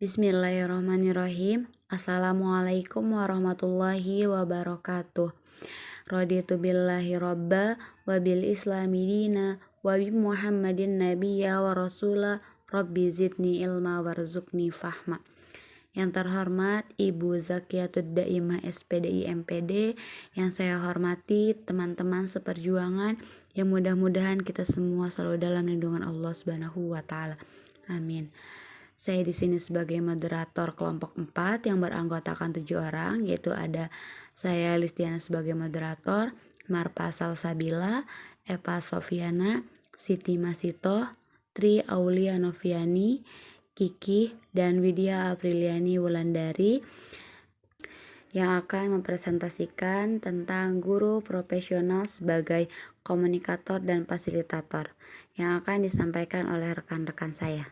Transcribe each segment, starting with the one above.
Bismillahirrahmanirrahim. Assalamualaikum warahmatullahi wabarakatuh. Raditu billahi robba wa bil islami dina wa bi muhammadin nabiyya wa rasula rabbi zidni ilma warzuqni fahma. Yang terhormat Ibu Zakiatud Daimah SPDI MPD, yang saya hormati teman-teman seperjuangan, yang mudah-mudahan kita semua selalu dalam lindungan Allah Subhanahu wa taala. Amin. Saya di sini sebagai moderator kelompok 4 yang beranggotakan 7 orang, yaitu ada saya Listiana sebagai moderator, Marpa Salsabila, Eva Sofiana, Siti Masito, Tri Aulia Noviani, Kiki, dan Widya Apriliani Wulandari yang akan mempresentasikan tentang guru profesional sebagai komunikator dan fasilitator yang akan disampaikan oleh rekan-rekan saya.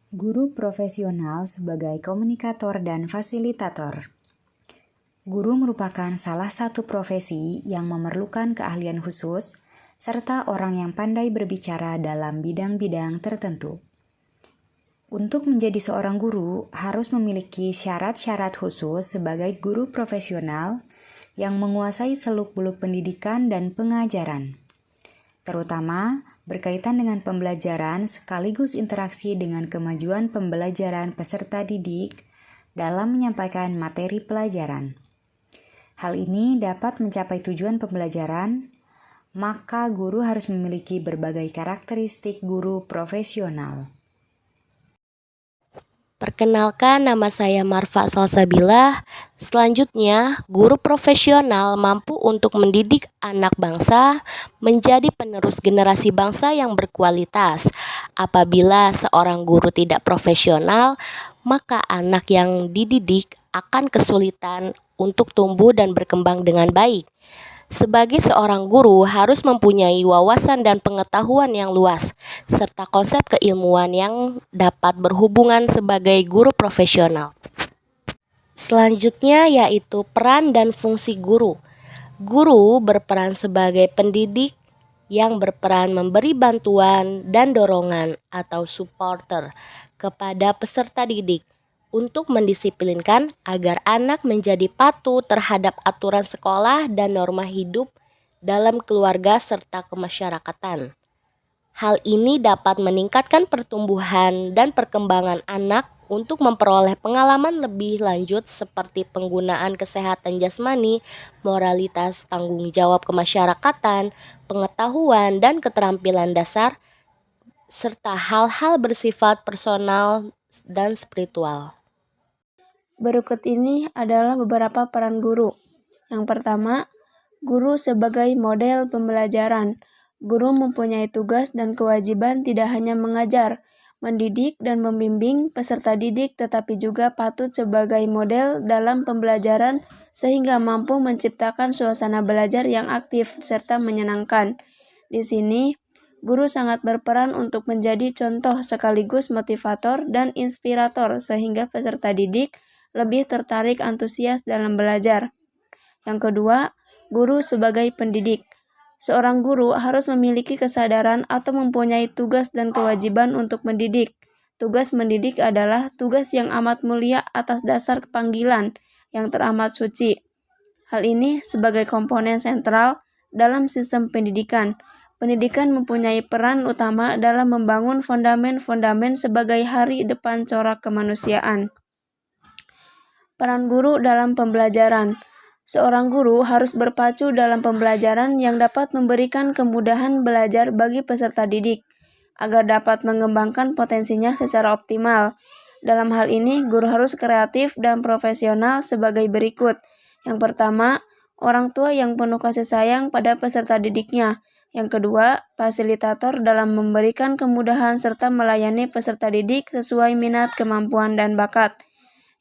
Guru profesional sebagai komunikator dan fasilitator. Guru merupakan salah satu profesi yang memerlukan keahlian khusus serta orang yang pandai berbicara dalam bidang-bidang tertentu. Untuk menjadi seorang guru harus memiliki syarat-syarat khusus sebagai guru profesional yang menguasai seluk-beluk pendidikan dan pengajaran, terutama berkaitan dengan pembelajaran sekaligus interaksi dengan kemajuan pembelajaran peserta didik dalam menyampaikan materi pelajaran. Hal ini dapat mencapai tujuan pembelajaran, maka guru harus memiliki berbagai karakteristik guru profesional. Perkenalkan, nama saya Marfa Salsabila. Selanjutnya, guru profesional mampu untuk mendidik anak bangsa menjadi penerus generasi bangsa yang berkualitas. Apabila seorang guru tidak profesional, maka anak yang dididik akan kesulitan untuk tumbuh dan berkembang dengan baik. Sebagai seorang guru harus mempunyai wawasan dan pengetahuan yang luas, serta konsep keilmuan yang dapat berhubungan sebagai guru profesional. Selanjutnya yaitu peran dan fungsi guru. Guru berperan sebagai pendidik yang berperan memberi bantuan dan dorongan atau supporter kepada peserta didik untuk mendisiplinkan agar anak menjadi patuh terhadap aturan sekolah dan norma hidup dalam keluarga serta kemasyarakatan. Hal ini dapat meningkatkan pertumbuhan dan perkembangan anak untuk memperoleh pengalaman lebih lanjut seperti penggunaan kesehatan jasmani, moralitas, tanggung jawab kemasyarakatan, pengetahuan dan keterampilan dasar, serta hal-hal bersifat personal dan spiritual. Berikut ini adalah beberapa peran guru. Yang pertama, guru sebagai model pembelajaran. Guru mempunyai tugas dan kewajiban tidak hanya mengajar, mendidik, dan membimbing peserta didik, tetapi juga patut sebagai model dalam pembelajaran sehingga mampu menciptakan suasana belajar yang aktif serta menyenangkan. Di sini, guru sangat berperan untuk menjadi contoh sekaligus motivator dan inspirator sehingga peserta didik lebih tertarik antusias dalam belajar. Yang kedua, guru sebagai pendidik. Seorang guru harus memiliki kesadaran atau mempunyai tugas dan kewajiban untuk mendidik. Tugas mendidik adalah tugas yang amat mulia atas dasar panggilan yang teramat suci. Hal ini sebagai komponen sentral dalam sistem pendidikan. Pendidikan mempunyai peran utama dalam membangun fondamen-fondamen sebagai hari depan corak kemanusiaan. Peran guru dalam pembelajaran. Seorang guru harus berpacu dalam pembelajaran yang dapat memberikan kemudahan belajar bagi peserta didik, agar dapat mengembangkan potensinya secara optimal. Dalam hal ini, guru harus kreatif dan profesional sebagai berikut. Yang pertama, orang tua yang penuh kasih sayang pada peserta didiknya. Yang kedua, fasilitator dalam memberikan kemudahan serta melayani peserta didik sesuai minat, kemampuan, dan bakat.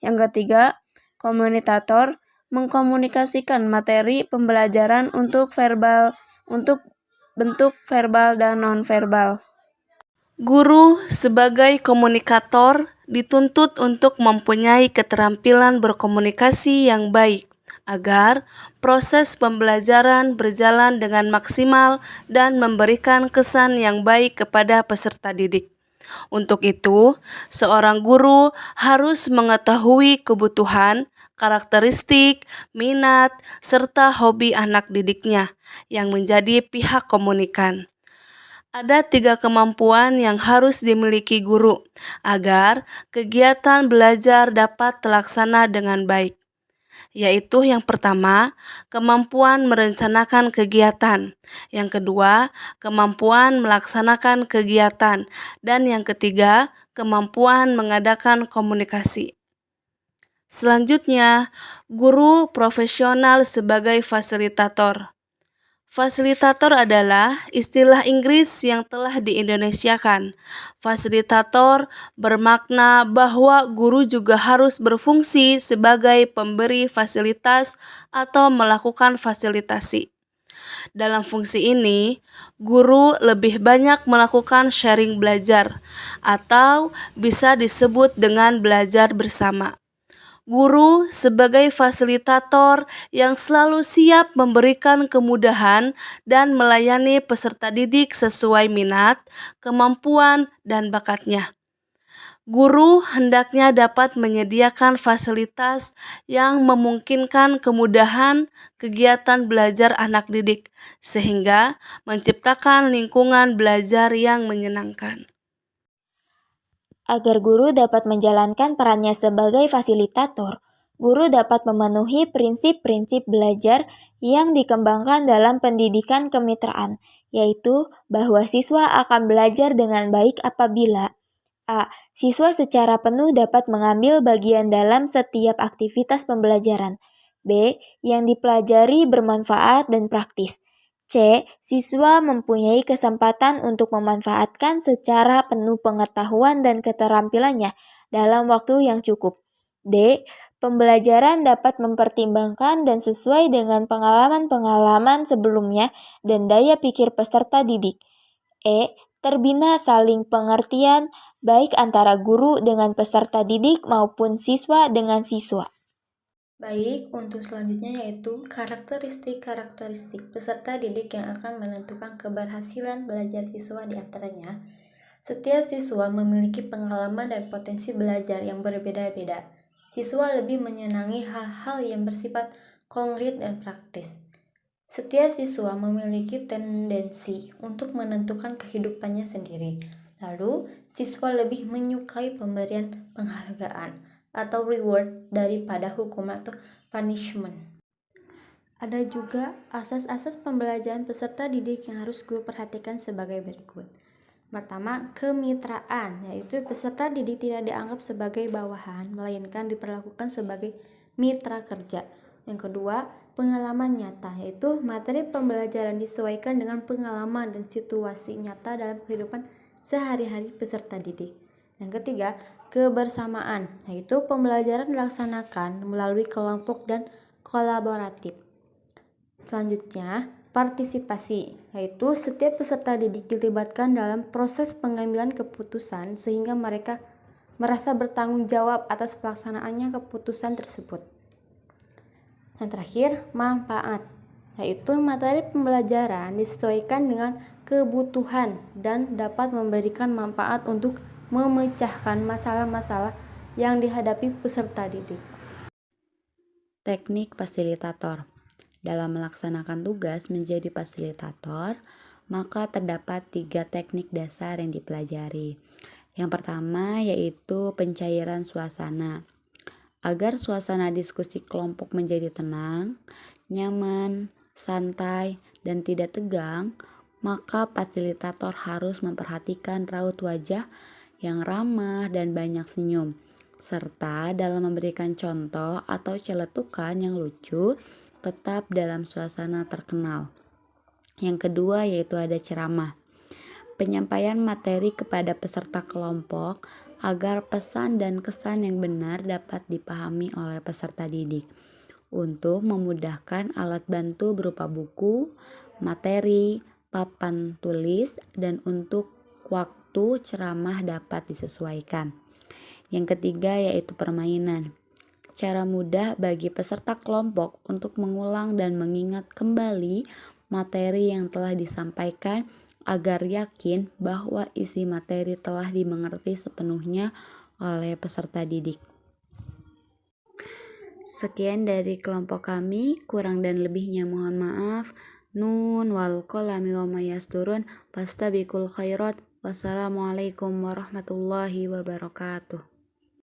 Yang ketiga, komunikator mengkomunikasikan materi pembelajaran untuk bentuk verbal dan non-verbal. Guru sebagai komunikator dituntut untuk mempunyai keterampilan berkomunikasi yang baik agar proses pembelajaran berjalan dengan maksimal dan memberikan kesan yang baik kepada peserta didik. Untuk itu, seorang guru harus mengetahui kebutuhan, karakteristik, minat, serta hobi anak didiknya yang menjadi pihak komunikan. Ada 3 kemampuan yang harus dimiliki guru agar kegiatan belajar dapat terlaksana dengan baik, yaitu yang pertama, kemampuan merencanakan kegiatan, yang kedua, kemampuan melaksanakan kegiatan, dan yang ketiga, kemampuan mengadakan komunikasi. Selanjutnya, guru profesional sebagai fasilitator. Fasilitator adalah istilah Inggris yang telah diindonesiakan. Fasilitator bermakna bahwa guru juga harus berfungsi sebagai pemberi fasilitas atau melakukan fasilitasi. Dalam fungsi ini, guru lebih banyak melakukan sharing belajar atau bisa disebut dengan belajar bersama. Guru sebagai fasilitator yang selalu siap memberikan kemudahan dan melayani peserta didik sesuai minat, kemampuan, dan bakatnya. Guru hendaknya dapat menyediakan fasilitas yang memungkinkan kemudahan kegiatan belajar anak didik, sehingga menciptakan lingkungan belajar yang menyenangkan. Agar guru dapat menjalankan perannya sebagai fasilitator, guru dapat memenuhi prinsip-prinsip belajar yang dikembangkan dalam pendidikan kemitraan, yaitu bahwa siswa akan belajar dengan baik apabila A. Siswa secara penuh dapat mengambil bagian dalam setiap aktivitas pembelajaran. B. Yang dipelajari bermanfaat dan praktis. C. Siswa mempunyai kesempatan untuk memanfaatkan secara penuh pengetahuan dan keterampilannya dalam waktu yang cukup. D. Pembelajaran dapat mempertimbangkan dan sesuai dengan pengalaman-pengalaman sebelumnya dan daya pikir peserta didik. E. Terbina saling pengertian baik antara guru dengan peserta didik maupun siswa dengan siswa. Baik, untuk selanjutnya yaitu karakteristik peserta didik yang akan menentukan keberhasilan belajar siswa di antaranya. Setiap siswa memiliki pengalaman dan potensi belajar yang berbeda-beda. Siswa lebih menyenangi hal-hal yang bersifat konkret dan praktis. Setiap siswa memiliki tendensi untuk menentukan kehidupannya sendiri. Lalu, siswa lebih menyukai pemberian penghargaan atau reward daripada hukum atau punishment. Ada juga asas-asas pembelajaran peserta didik yang harus guru perhatikan sebagai berikut. Pertama, kemitraan, yaitu peserta didik tidak dianggap sebagai bawahan, melainkan diperlakukan sebagai mitra kerja. Yang kedua, pengalaman nyata, yaitu materi pembelajaran disesuaikan dengan pengalaman dan situasi nyata dalam kehidupan sehari-hari peserta didik. Yang ketiga, kebersamaan, yaitu pembelajaran dilaksanakan melalui kelompok dan kolaboratif. Selanjutnya, partisipasi, yaitu setiap peserta didik dilibatkan dalam proses pengambilan keputusan sehingga mereka merasa bertanggung jawab atas pelaksanaannya keputusan tersebut. Yang terakhir, manfaat, yaitu materi pembelajaran disesuaikan dengan kebutuhan dan dapat memberikan manfaat untuk memecahkan masalah-masalah yang dihadapi peserta didik. Teknik fasilitator. Dalam melaksanakan tugas menjadi fasilitator, maka terdapat 3 teknik dasar yang dipelajari. Yang pertama yaitu pencairan suasana. Agar suasana diskusi kelompok menjadi tenang, nyaman, santai, dan tidak tegang, maka fasilitator harus memperhatikan raut wajah yang ramah dan banyak senyum, serta dalam memberikan contoh atau celetukan yang lucu tetap dalam suasana terkenal. Yang kedua yaitu ada ceramah. Penyampaian materi kepada peserta kelompok agar pesan dan kesan yang benar dapat dipahami oleh peserta didik. Untuk memudahkan alat bantu berupa buku, materi, papan tulis, dan untuk waktu ceramah dapat disesuaikan. Yang ketiga yaitu permainan. Cara mudah bagi peserta kelompok untuk mengulang dan mengingat kembali materi yang telah disampaikan agar yakin bahwa isi materi telah dimengerti sepenuhnya oleh peserta didik. Sekian dari kelompok kami, kurang dan lebihnya mohon maaf. Nun wal qalami wa ma yasturun, fastabiqul khairat. Wassalamualaikum warahmatullahi wabarakatuh.